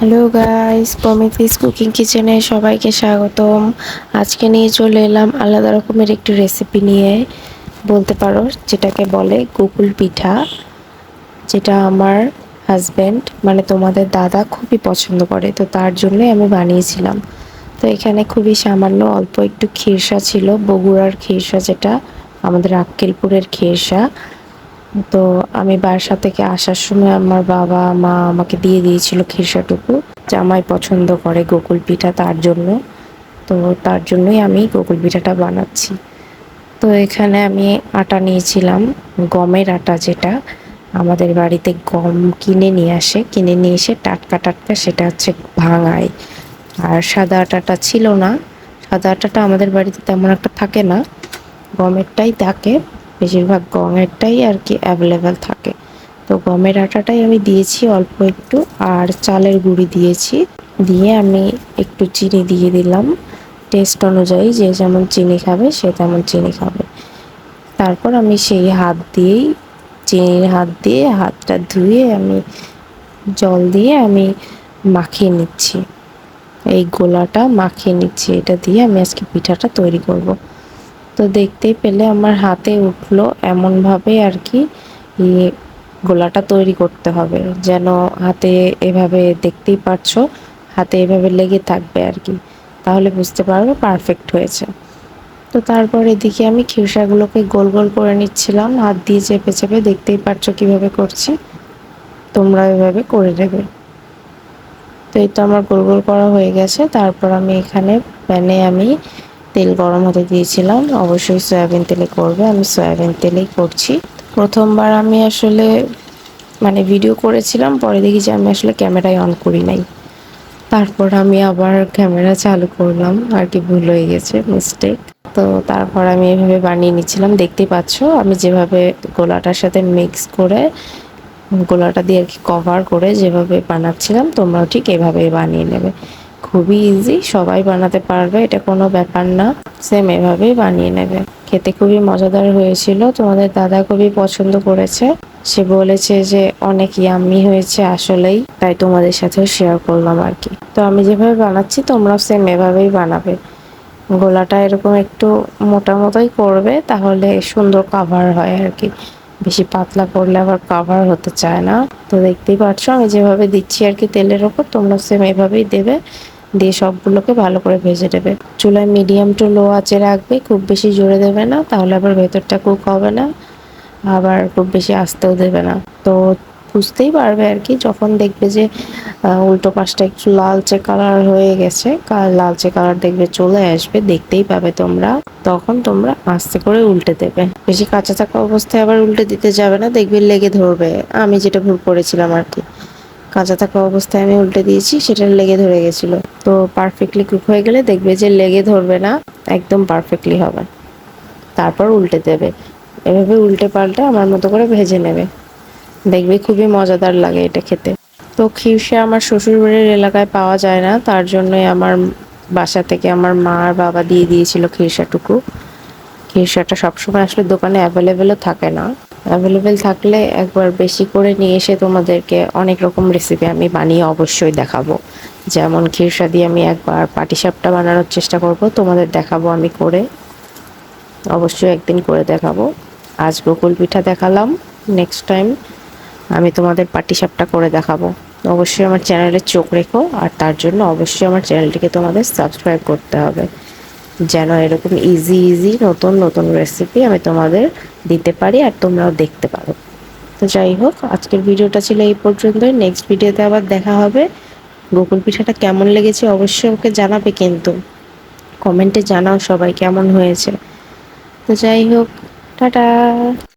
Hello guys, পমিতিস cooking কিচেনে সবাইকে স্বাগতম। আজকে নিয়ে চলে এলাম আলাদা রকমের একটি রেসিপি নিয়ে বলতে পারো, যেটাকে বলে গোকুল পিঠা, যেটা আমার হাজব্যান্ড মানে তোমাদের দাদা খুবই পছন্দ করে, তো তার জন্যই আমি বানিয়েছিলাম। তো এখানে খুবই সামান্য অল্প একটু খিরসা ছিল, বগুড়ার খিরসা, যেটা আমাদের আক্কেলপুরের খিরসা। তো আমি বাসা থেকে আসার সময় আমার বাবা মা আমাকে দিয়ে দিয়েছিল খিরসাটুকু। জামাই পছন্দ করে গোকুল পিঠা, তার জন্য। তো তার জন্যই আমি গোকুল পিঠাটা বানাচ্ছি। তো এখানে আমি আটা নিয়েছিলাম, গমের আটা, যেটা আমাদের বাড়িতে গম কিনে নিয়ে আসে, কিনে নিয়ে এসে টাটকা টাটকা সেটা হচ্ছে ভাঙায়। আর সাদা আটাটা ছিল না, সাদা আটাটা আমাদের বাড়িতে তেমন একটা থাকে না, গমেরটাই থাকে, বেশিরভাগ গমেরটাই আর কি অ্যাভেলেবেল থাকে। তো গমের আটাটাই আমি দিয়েছি অল্প একটু, আর চালের গুঁড়ি দিয়েছি। দিয়ে আমি একটু চিনি দিয়ে দিলাম টেস্ট অনুযায়ী, যে যেমন চিনি খাবে সে তেমন চিনি খাবে। তারপর আমি সেই চিনির হাত দিয়ে হাতটা ধুয়ে আমি জল দিয়ে আমি মাখিয়ে নিচ্ছি, এই গোলাটা মাখিয়ে নিচ্ছি। এটা দিয়ে আমি আজকে পিঠাটা তৈরি করব। তো দেখতেই পেলে আমার হাতে উঠলো এমনভাবে আর কি, গোলাটা তৈরি করতে হবে যেন হাতে, এভাবে দেখতেই পারছো, হাতে এভাবে লেগে থাকবে আর কি, তাহলে বুঝতে পারবে পারফেক্ট হয়েছে। তো তারপর এদিকে আমি খিরসাগুলোকে গোল গোল করে নিচ্ছিলাম হাত দিয়ে চেপে চেপে, দেখতেই পারছো কিভাবে করছি, তোমরা এভাবে করে নেবে। তো এই তো আমার গোল গোল করা হয়ে গেছে। তারপর আমি এখানে প্যানে আমি তেল গরম হতে দিয়েছিলাম, অবশ্যই সয়াবিন তেলে করবে, আমি সয়াবিন তেলেই করছি। প্রথমবার আমি আসলে মানে ভিডিও করেছিলাম, পরে দেখি যে আমি আসলে ক্যামেরায় অন করি নাই, তারপর আমি আবার ক্যামেরা চালু করলাম আর কি, ভুল হয়ে গেছে, মিস্টেক। তো তারপর আমি এভাবে বানিয়ে নিচ্ছিলাম, দেখতেই পাচ্ছ আমি যেভাবে গোলাটার সাথে মিক্স করে, গোলাটা দিয়ে আর কি কভার করে যেভাবে বানাচ্ছিলাম, তোমরাও ঠিক এভাবেই বানিয়ে নেবে। খুবই ইজি, সবাই বানাতে পারবে, এটা কোনো ব্যাপার না। সেম এভাবেই বানিয়ে নেবে। খেতে খুবই মজাদার হয়েছিল, তোমাদের দাদা খুবই পছন্দ করেছে। সে বলেছে যে অনেক ইয়াম্মি হয়েছে আসলেই, তাই তোমাদের সাথেও শেয়ার করলাম আর কি। তো আমি যেভাবে বানাচ্ছি তোমরাও সেম এভাবেই বানাবে। গোলাটা এরকম একটু মোটা মতোই করবে, তাহলে সুন্দর কাভার হয় আর কি। বেশি পাতলা করলে আবার কাভার হতে চায় না। তো দেখতেই পাচ্ছ আমি যেভাবে দিচ্ছি আর কি তেলের ওপর, তোমরা সেম এভাবেই দেবে, দিয়ে সবগুলোকে ভালো করে ভেজে নেবে। চুলায় মিডিয়াম টু লো আঁচে রাখবে, খুব বেশি জোরে দেবে না, তাহলে আবার ভেতরটা কুক হবে না, আবার খুব বেশি আস্তেও দেবে না। তো বুঝতেই পারবে আর কি, যখন দেখবে যে উল্টো পাশটা একটু লালচে কালার হয়ে গেছে, লালচে কালার দেখবে চলে আসবে, দেখতেই পাবে তোমরা, তখন তোমরা আস্তে করে উল্টে দেবে। বেশি কাঁচা থাকা অবস্থায় আবার উল্টে দিতে যাবে না, দেখবে লেগে ধরবে। আমি যেটা ভুল করেছিলাম আর কি, কাঁচা থাকা অবস্থায় আমি উল্টে দিয়েছি, সেটা লেগে ধরে গেছিল। তো পারফেক্টলি কুক হয়ে গেলে দেখবে যে লেগে ধরবে না, একদম পারফেক্টলি হবে। তারপর উল্টে দেবে, এভাবে উল্টে পাল্টে আমার মতো করে ভেজে নেবে, দেখবে খুবই মজাদার লাগে এটা খেতে। তো খিরসা আমার শ্বশুরবাড়ির এলাকায় পাওয়া যায় না, তার জন্যই আমার বাসা থেকে আমার মা আর বাবা দিয়ে দিয়েছিল খিরসাটুকু। খিরসাটা সবসময় আসলে দোকানে অ্যাভেলেবেলও থাকে না, অ্যাভেলেবেল থাকলে একবার বেশি করে নিয়ে এসে তোমাদেরকে অনেক রকম রেসিপি আমি বানিয়ে অবশ্যই দেখাবো। যেমন খিরসা দিয়ে আমি একবার পাটিসাপটা বানানোর চেষ্টা করব, তোমাদের দেখাবো আমি করে, অবশ্যই একদিন করে দেখাবো। আজ গোকুল পিঠা দেখালাম, নেক্সট টাইম আমি তোমাদের পাটিসাপটা করে দেখাবো। অবশ্যই আমার চ্যানেলে চোখ রেখো, আর তার জন্য অবশ্যই আমার চ্যানেলটিকে তোমাদের সাবস্ক্রাইব করতে হবে, যেন এরকম ইজি ইজি নতুন নতুন রেসিপি আমি তোমাদের দিতে পারি আর তোমরাও দেখতে পারো। তো যাই হোক, আজকের ভিডিওটা ছিল এই পর্যন্তই। নেক্সট ভিডিওতে আবার দেখা হবে। গোকুল পিঠাটা কেমন লেগেছে অবশ্যই ওকে জানাবে, কিন্তু কমেন্টে জানাও সবাই কেমন হয়েছে। তো যাই হোক, টাটা।